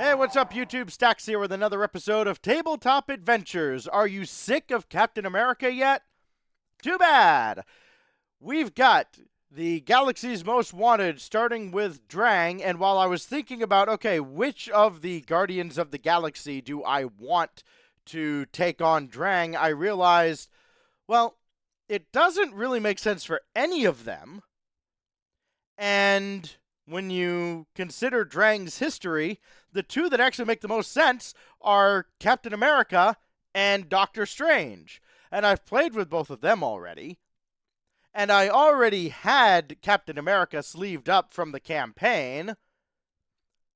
Hey, what's up, YouTube? Stax here with another episode of Tabletop Adventures. Are you sick of Captain America yet? Too bad! We've got the Galaxy's Most Wanted starting with Drang, and while I was thinking about, okay, which of the Guardians of the Galaxy do I want to take on Drang, I realized, well, it doesn't really make sense for any of them. And when you consider Drang's history, the two that actually make the most sense are Captain America and Doctor Strange. And I've played with both of them already. And I already had Captain America sleeved up from the campaign.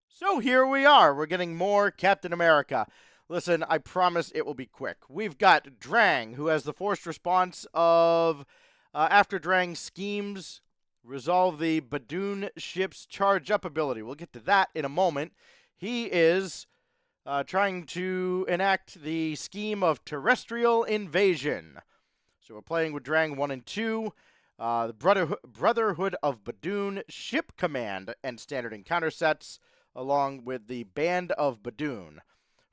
So here we are. We're getting more Captain America. Listen, I promise it will be quick. We've got Drang, who has the forced response of after Drang schemes, resolve the Badoon ship's charge up ability. We'll get to that in a moment. He is trying to enact the scheme of terrestrial invasion. So we're playing with Drang 1 and 2, the Brotherhood of Badoon ship command and standard encounter sets, along with the Band of Badoon.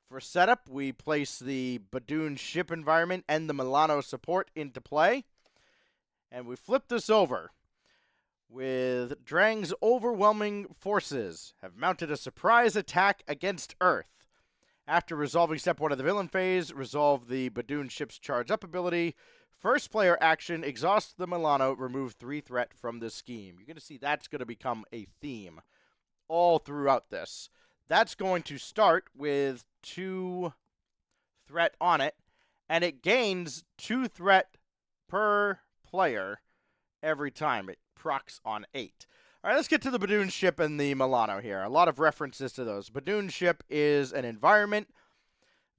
For setup, we place the Badoon ship environment and the Milano support into play. And we flip this over with Drang's overwhelming forces have mounted a surprise attack against Earth. After resolving step 1 of the villain phase, resolve the Badoon ship's charge up ability. First player action, exhaust the Milano, remove 3 threat from this scheme. You're going to see that's going to become a theme all throughout this. That's going to start with 2 threat on it, and it gains 2 threat per player every time. It procs on 8. All right, let's get to the Badoon ship and the Milano here. A lot of references to those. Badoon ship is an environment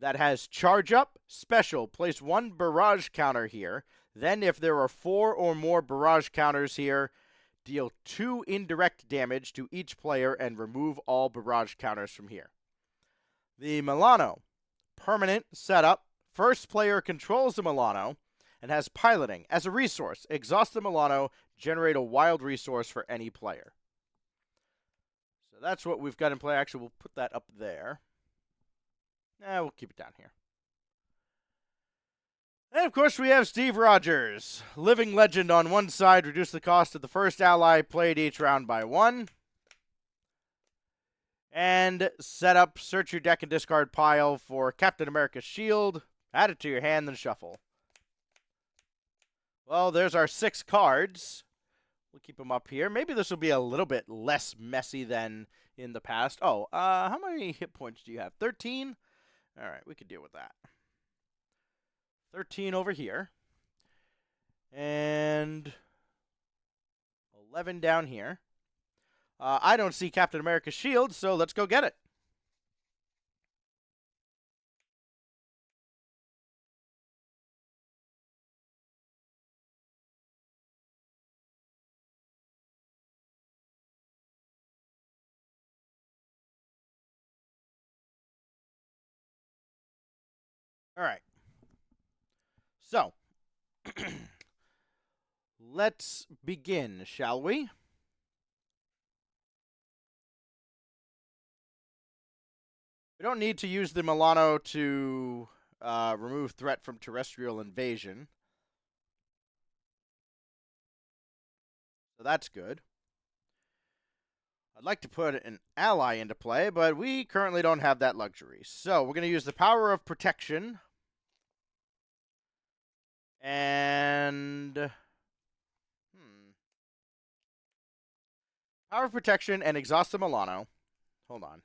that has charge up, special. Place 1 barrage counter here. Then if there are 4 or more barrage counters here, deal 2 indirect damage to each player and remove all barrage counters from here. The Milano, permanent setup. First player controls the Milano and has piloting. As a resource, exhaust the Milano, generate a wild resource for any player. So that's what we've got in play. Actually, we'll put that up there. We'll keep it down here. And of course, we have Steve Rogers. Living legend on one side, reduce the cost of the first ally played each round by 1. And set up, search your deck and discard pile for Captain America's shield. Add it to your hand, then shuffle. Well, there's our 6 cards. We'll keep them up here. Maybe this will be a little bit less messy than in the past. Oh, how many hit points do you have? 13? All right, we could deal with that. 13 over here. And 11 down here. I don't see Captain America's shield, so let's go get it. All right. So, let's begin, shall we? We don't need to use the Milano to remove threat from terrestrial invasion. So that's good. I'd like to put an ally into play, but we currently don't have that luxury. So we're going to use the power of protection. And power of protection and exhaust the Milano. Hold on.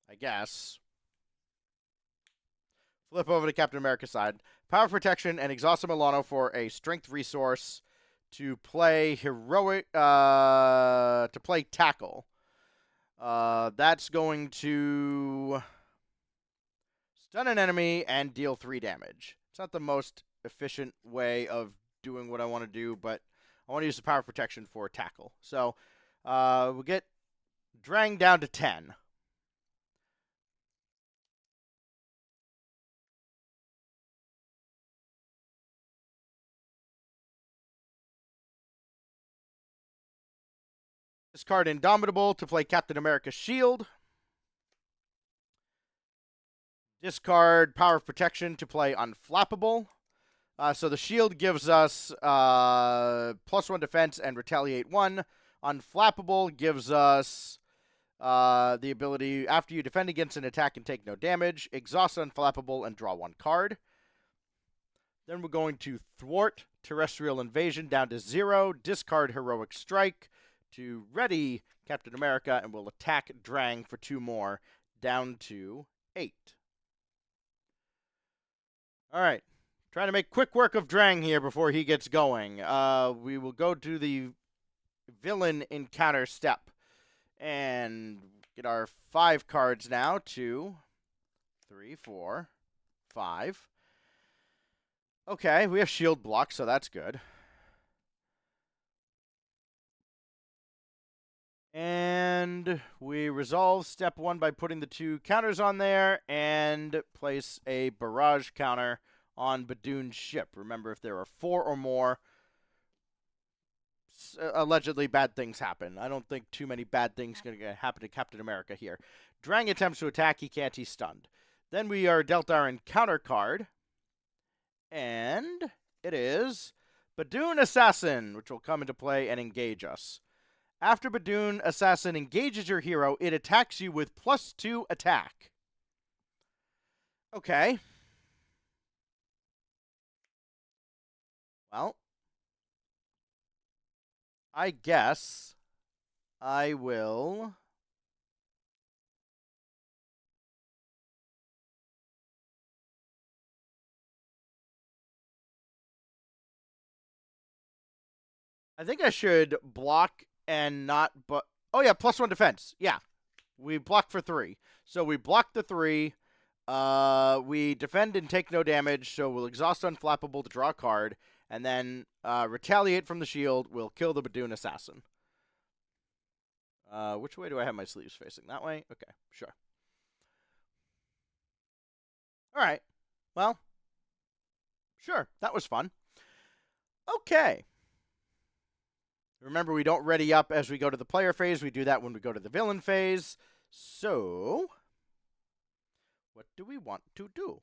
I guess. Flip over to Captain America's side. Power of protection and exhaust the Milano for a strength resource to play heroic. To play tackle. That's going to stun an enemy and deal 3 damage. It's not the most efficient way of doing what I want to do, but I want to use the power of protection for tackle. So we'll get Drang down to 10. Discard Indomitable to play Captain America's shield. Discard Power of Protection to play Unflappable. So the shield gives us +1 defense and retaliate 1. Unflappable gives us the ability, after you defend against an attack and take no damage, exhaust Unflappable and draw 1 card. Then we're going to thwart Terrestrial Invasion down to 0, discard Heroic Strike to ready Captain America, and we'll attack Drang for 2 more, down to 8. All right. Trying to make quick work of Drang here before he gets going. We will go to the villain encounter step and get our 5 cards now. 2, 3, 4, 5. Okay, we have shield block, so that's good. And we resolve step 1 by putting the 2 counters on there and place a barrage counter on Badoon's ship. Remember, if there are 4 or more, allegedly bad things happen. I don't think too many bad things are going to happen to Captain America here. Drang attempts to attack. He can't. He's stunned. Then we are dealt our encounter card. And it is Badoon Assassin, which will come into play and engage us. After Badoon Assassin engages your hero, it attacks you with +2 attack. Okay. Well, I guess I will... I think I should block and not... Oh, yeah, +1 defense. Yeah. We block for 3. So we block the 3. We defend and take no damage, so we'll exhaust Unflappable to draw a card, and then retaliate from the shield. We'll kill the Badoon Assassin. Which way do I have my sleeves facing? That way? Okay, sure. All right. Well, sure. That was fun. Okay. Remember, we don't ready up as we go to the player phase. We do that when we go to the villain phase. So, what do we want to do?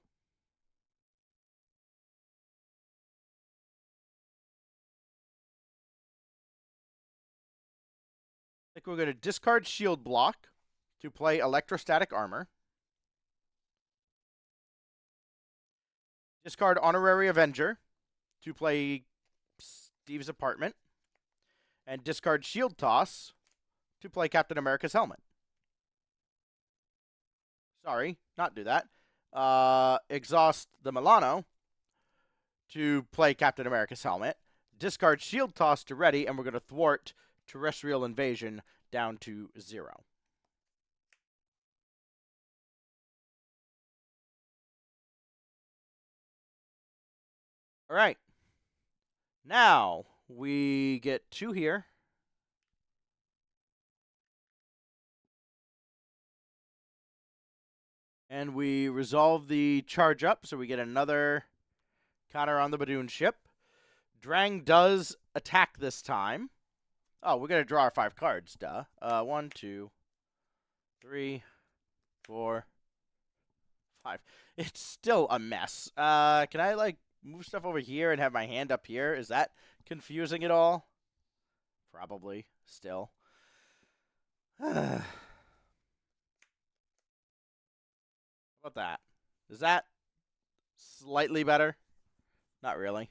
I think we're going to discard Shield Block to play Electrostatic Armor. Discard Honorary Avenger to play Steve's Apartment. And discard Shield Toss to play Captain America's Helmet. Sorry, not do that. Exhaust the Milano to play Captain America's Helmet. Discard Shield Toss to ready, and we're going to thwart Terrestrial Invasion down to 0. All right. Now, we get 2 here. And we resolve the charge up, so we get another counter on the Badoon ship. Drang does attack this time. Oh, we're going to draw our 5 cards, duh. 1, 2, 3, 4, 5. It's still a mess. Can I, like, move stuff over here and have my hand up here? Is that confusing at all? Probably, still. How about that? Is that slightly better? Not really.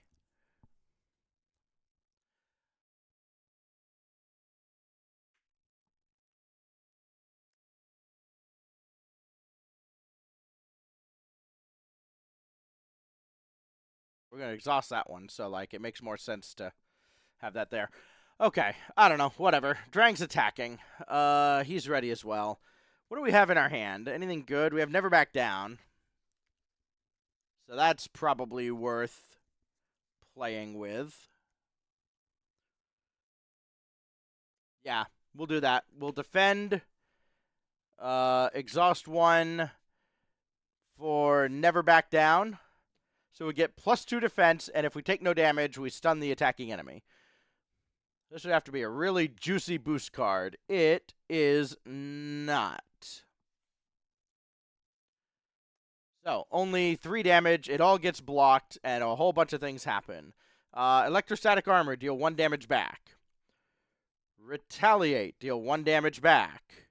We're going to exhaust that one, so, like, it makes more sense to have that there. Okay, I don't know, whatever. Drang's attacking. He's ready as well. What do we have in our hand? Anything good? We have Never Back Down. So that's probably worth playing with. Yeah, we'll do that. We'll defend. Exhaust 1 for Never Back Down. So we get +2 defense, and if we take no damage, we stun the attacking enemy. This would have to be a really juicy boost card. It is not. So, only 3 damage. It all gets blocked, and a whole bunch of things happen. Electrostatic armor, deal 1 damage back. Retaliate, deal 1 damage back.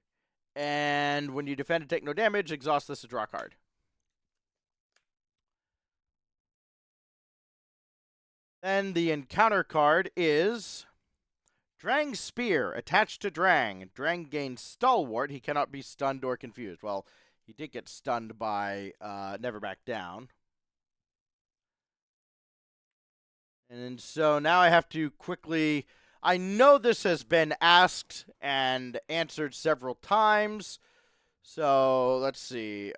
And when you defend and take no damage, exhaust this to draw a card. Then the encounter card is Drang's Spear, attached to Drang. Drang gains Stalwart. He cannot be stunned or confused. Well, he did get stunned by Never Back Down. And so now I have to quickly... I know this has been asked and answered several times. So, let's see.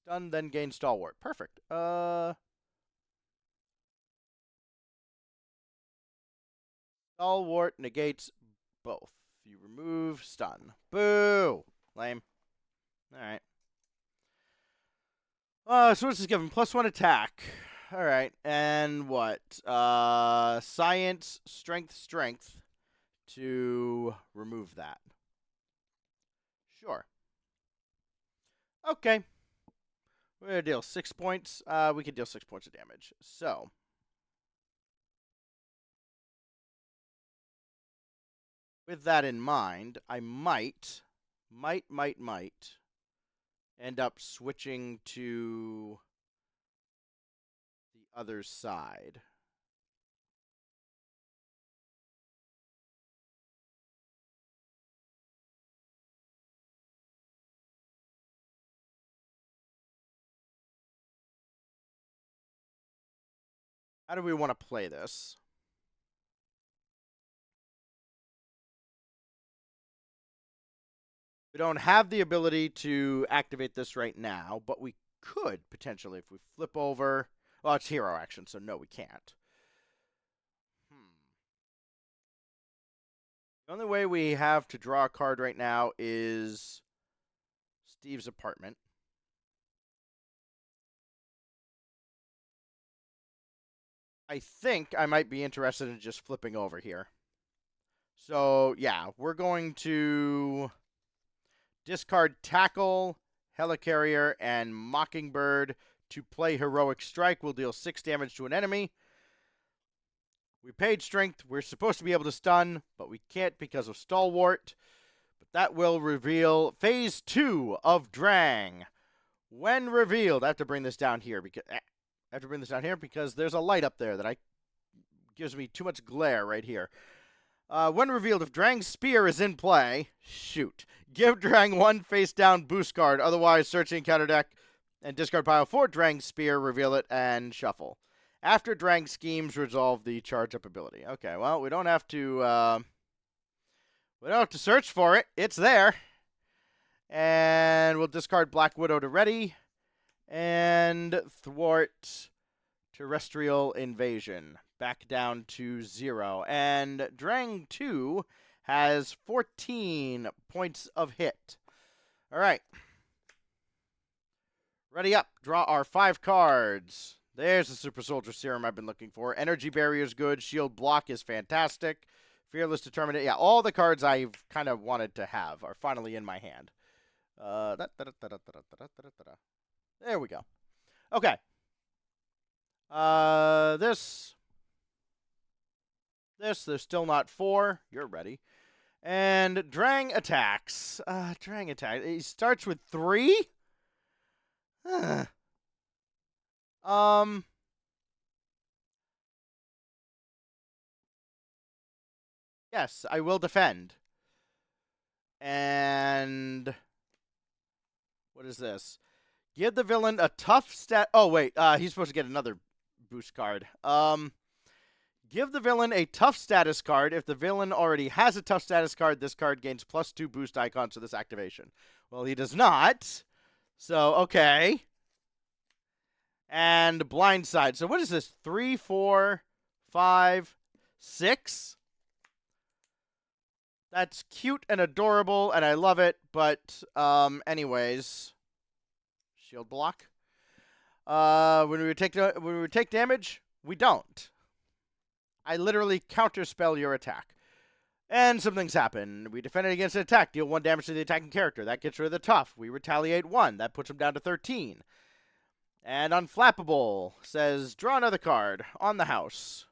Stun, then gain Stalwart. Perfect. Stalwart negates both. You remove stun. Boo! Lame. Alright. So what's this given? +1 attack. Alright. And what? Science, strength to remove that. Sure. Okay. We're going to deal 6 points. We can deal 6 points of damage. So. With that in mind, I might end up switching to the other side. How do we want to play this? We don't have the ability to activate this right now, but we could potentially if we flip over. Well, it's hero action, so no, we can't. The only way we have to draw a card right now is Steve's apartment. I think I might be interested in just flipping over here. So, yeah, we're going to discard Tackle, Helicarrier, and Mockingbird to play Heroic Strike. We'll deal 6 damage to an enemy. We paid Strength. We're supposed to be able to stun, but we can't because of Stalwart. But that will reveal Phase 2 of Drang. When revealed, I have to bring this down here because there's a light up there that gives me too much glare right here. When revealed, if Drang's Spear is in play, give Drang 1 face-down boost card. Otherwise, search the encounter deck and discard pile for Drang's Spear, reveal it, and shuffle. After Drang schemes, resolve the charge-up ability. Okay, well, we don't have to search for it. It's there. And we'll discard Black Widow to ready. And thwart Terrestrial Invasion. Back down to 0. And Drang 2 has 14 points of hit. All right. Ready up. Draw our 5 cards. There's the Super Soldier Serum I've been looking for. Energy Barrier is good. Shield Block is fantastic. Fearless Determinate. Yeah, all the cards I've kind of wanted to have are finally in my hand. There we go. Okay. There's still not 4. You're ready. And Drang attacks. Drang attack. He starts with 3? Yes, I will defend. And what is this? Give the villain a tough stat. Oh, wait. He's supposed to get another boost card. Give the villain a tough status card. If the villain already has a tough status card, this card gains +2 boost icons to this activation. Well, he does not. So, okay. And Blindside. So, what is this? 3, 4, 5, 6? That's cute and adorable, and I love it. But, anyways, shield block. When we take damage, we don't. I literally counterspell your attack. And some things happen. We defended against an attack, deal 1 damage to the attacking character. That gets rid of the tough. We retaliate 1. That puts him down to 13. And Unflappable says, draw another card on the house.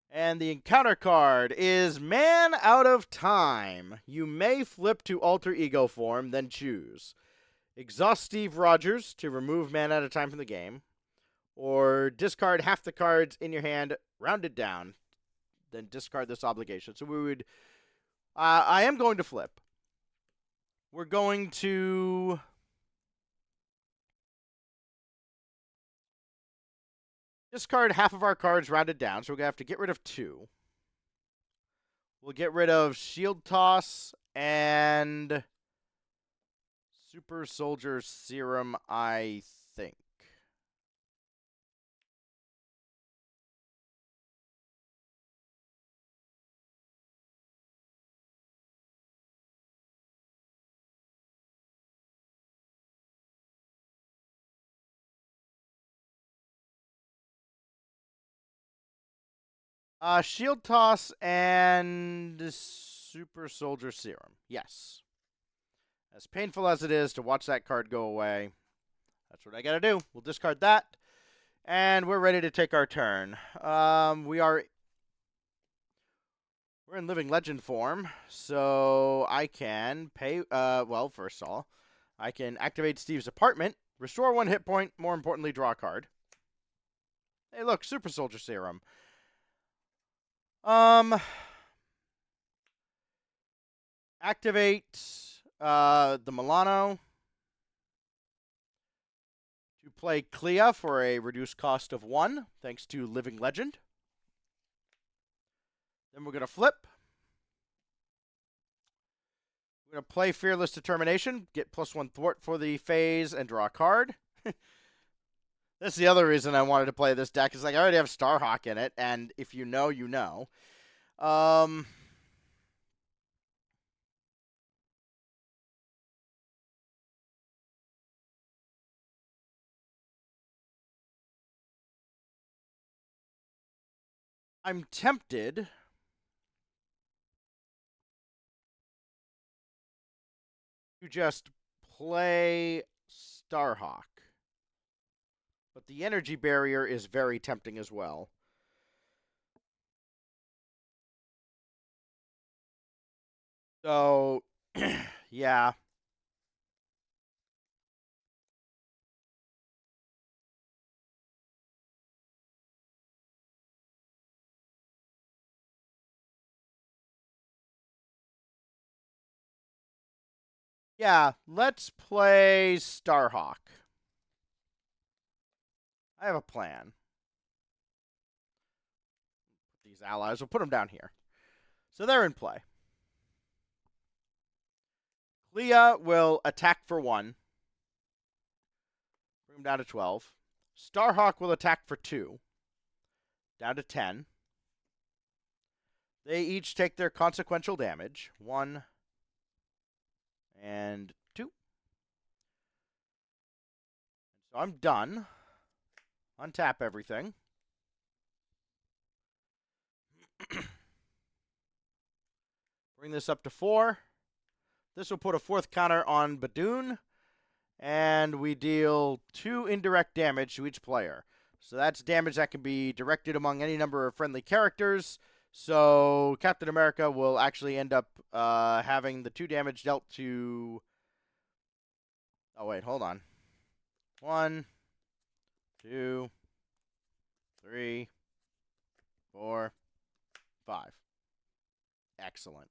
And the encounter card is Man Out of Time. You may flip to alter ego form, then choose. Exhaust Steve Rogers to remove Man Out of Time from the game. Or discard half the cards in your hand, rounded down. Then discard this obligation. So we would... I am going to flip. We're going to... discard half of our cards rounded down, so we're going to have to get rid of 2. We'll get rid of Shield Toss and Super Soldier Serum, I think. Shield Toss and Super Soldier Serum. Yes. As painful as it is to watch that card go away, that's what I gotta do. We'll discard that. And we're ready to take our turn. We're in Living Legend form, so I can pay, well, first of all, I can activate Steve's apartment, restore 1 hit point, more importantly, draw a card. Hey, look, Super Soldier Serum. Activate the Milano to play Clea for a reduced cost of 1, thanks to Living Legend. Then we're going to flip. We're going to play Fearless Determination, get +1 thwart for the phase, and draw a card. That's the other reason I wanted to play this deck, is like I already have Starhawk in it, and if you know, you know. I'm tempted to just play Starhawk. But the energy barrier is very tempting as well. So, yeah. Yeah, let's play Starhawk. I have a plan. These allies, we'll put them down here. So they're in play. Clea will attack for 1. Bring him down to 12. Starhawk will attack for 2. Down to 10. They each take their consequential damage. 1 and 2. So I'm done. Untap everything. Bring this up to 4. This will put a 4th counter on Badoon. And we deal 2 indirect damage to each player. So that's damage that can be directed among any number of friendly characters. So Captain America will actually end up having the 2 damage dealt to... Oh, wait, hold on. 1, 2, 3, 4, 5. Excellent.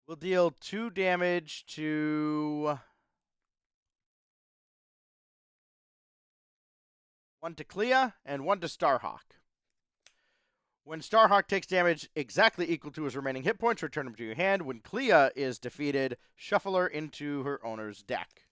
We'll deal 2 damage to... 1 to Clea and 1 to Starhawk. When Starhawk takes damage exactly equal to his remaining hit points, return them to your hand. When Clea is defeated, shuffle her into her owner's deck.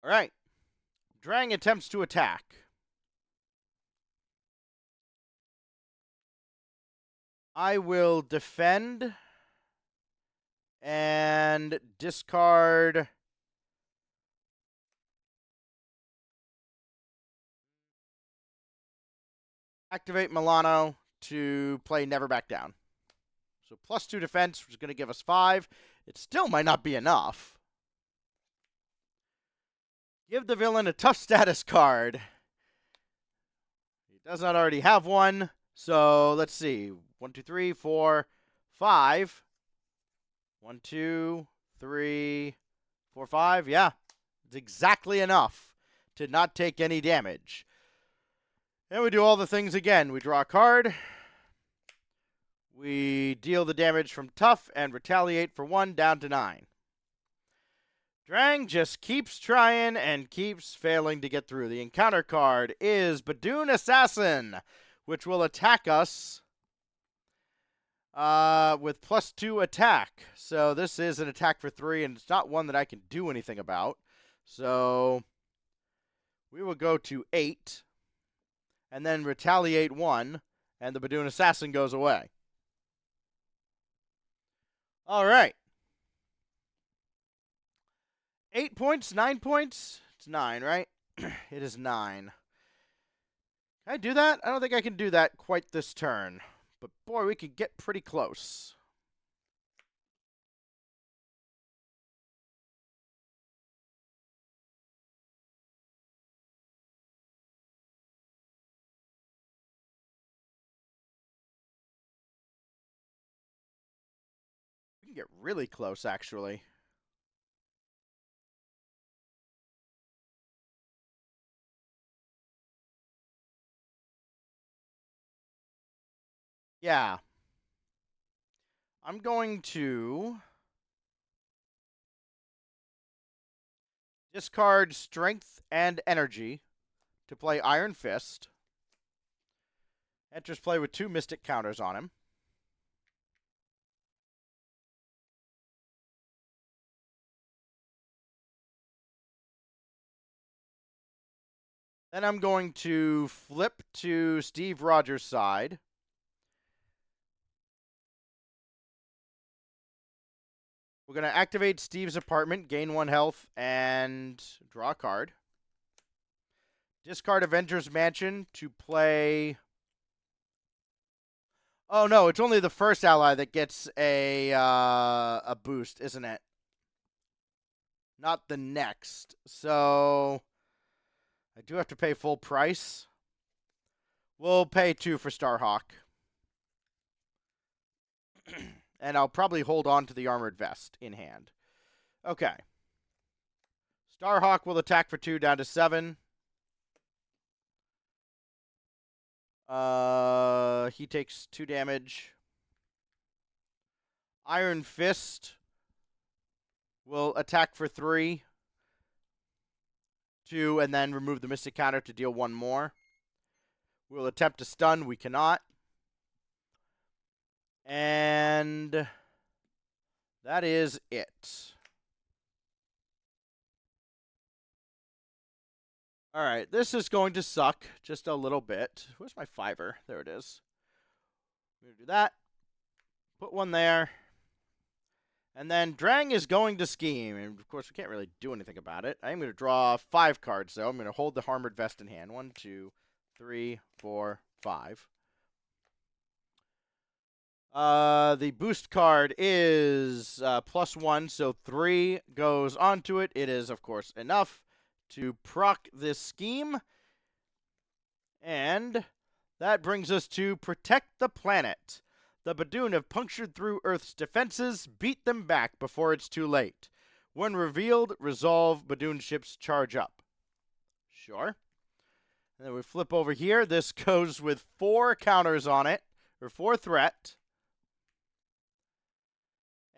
All right. Drang attempts to attack. I will defend and discard activate Milano to play Never Back Down. So +2 defense, which is going to give us 5. It still might not be enough. Give the villain a tough status card. He does not already have one. So let's see. 1, 2, 3, 4, 5. 1, 2, 3, 4, 5. Yeah, it's exactly enough to not take any damage. And we do all the things again. We draw a card. We deal the damage from tough and retaliate for 1 down to 9. Drang just keeps trying and keeps failing to get through. The encounter card is Badoon Assassin, which will attack us with +2 attack. So this is an attack for 3, and it's not one that I can do anything about. So we will go to 8, and then retaliate 1, and the Badoon Assassin goes away. All right. 8 points, 9 points? It's 9, right? It is 9. Can I do that? I don't think I can do that quite this turn. But boy, we could get pretty close. We can get really close, actually. Yeah. I'm going to discard Strength and Energy to play Iron Fist. Enters play with 2 Mystic counters on him. Then I'm going to flip to Steve Rogers' side. We're going to activate Steve's apartment, gain 1 health, and draw a card. Discard Avengers Mansion to play... Oh, no, it's only the first ally that gets a boost, isn't it? Not the next. So I do have to pay full price. We'll pay 2 for Starhawk. And I'll probably hold on to the Armored Vest in hand. Okay. Starhawk will attack for 2 down to 7. He takes 2 damage. Iron Fist will attack for 3. 2, and then remove the Mystic counter to deal 1 more. We'll attempt to stun. We cannot. And that is it. All right, this is going to suck just a little bit. Where's my 5er? There it is. I'm going to do that. Put 1 there. And then Drang is going to scheme. And, of course, we can't really do anything about it. I'm going to draw 5 cards, though. I'm going to hold the Armored Vest in hand. 1, 2, 3, 4, 5. The boost card is +1, so 3 goes onto it. It is, of course, enough to proc this scheme. And that brings us to Protect the Planet. The Badoon have punctured through Earth's defenses. Beat them back before it's too late. When revealed, resolve Badoon ships charge up. Sure. And then we flip over here. This goes with 4 counters on it, or 4 threat.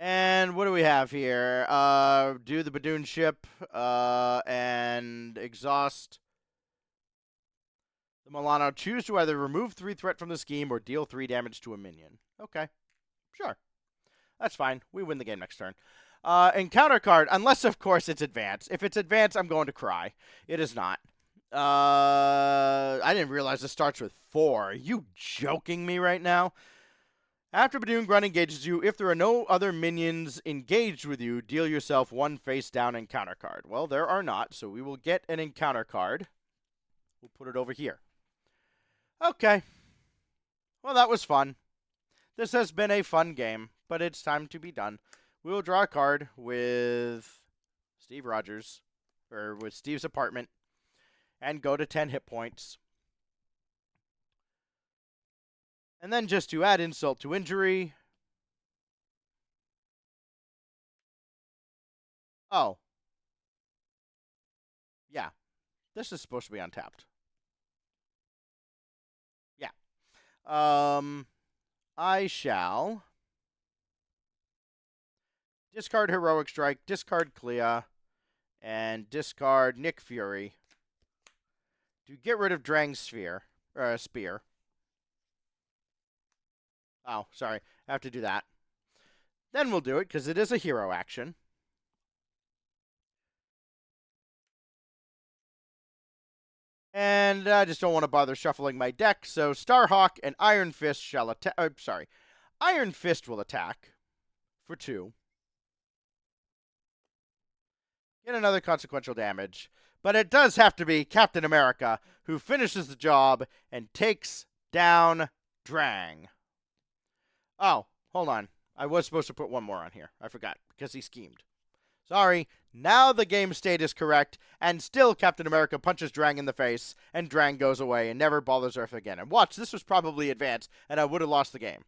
And what do we have here? Do the Badoon ship and exhaust the Milano. Choose to either remove 3 threat from the scheme or deal 3 damage to a minion. Okay. Sure. That's fine. We win the game next turn. Encounter card, unless, of course, it's advanced. If it's advanced, I'm going to cry. It is not. I didn't realize it starts with 4. Are you joking me right now? After Badoon Grunt engages you, if there are no other minions engaged with you, deal yourself one face-down encounter card. Well, there are not, so we will get an encounter card. We'll put it over here. Okay. Well, that was fun. This has been a fun game, but it's time to be done. We will draw a card with Steve Rogers, or with Steve's apartment, and go to 10 hit points. And then just to add insult to injury. Oh. Yeah. This is supposed to be untapped. Yeah. I shall discard Heroic Strike, discard Clea, and discard Nick Fury to get rid of Drang's spear. Oh, sorry. I have to do that. Then we'll do it, because it is a hero action. And I just don't want to bother shuffling my deck, so Starhawk and Iron Fist shall attack. Iron Fist will attack for 2. Get another consequential damage. But it does have to be Captain America who finishes the job and takes down Drang. Oh, hold on. I was supposed to put one more on here. I forgot, because he schemed. Sorry. Now the game state is correct, and still Captain America punches Drang in the face, and Drang goes away and never bothers Earth again. And watch, this was probably advanced, and I would have lost the game.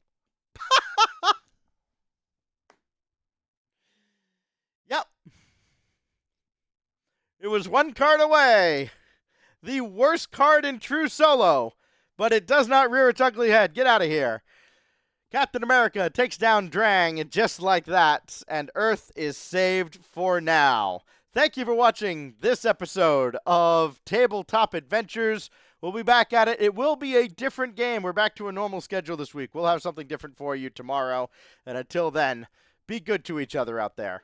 Yep. It was one card away. The worst card in true solo, but it does not rear its ugly head. Get out of here. Captain America takes down Drang just like that, and Earth is saved for now. Thank you for watching this episode of Tabletop Adventures. We'll be back at it. It will be a different game. We're back to a normal schedule this week. We'll have something different for you tomorrow. And until then, be good to each other out there.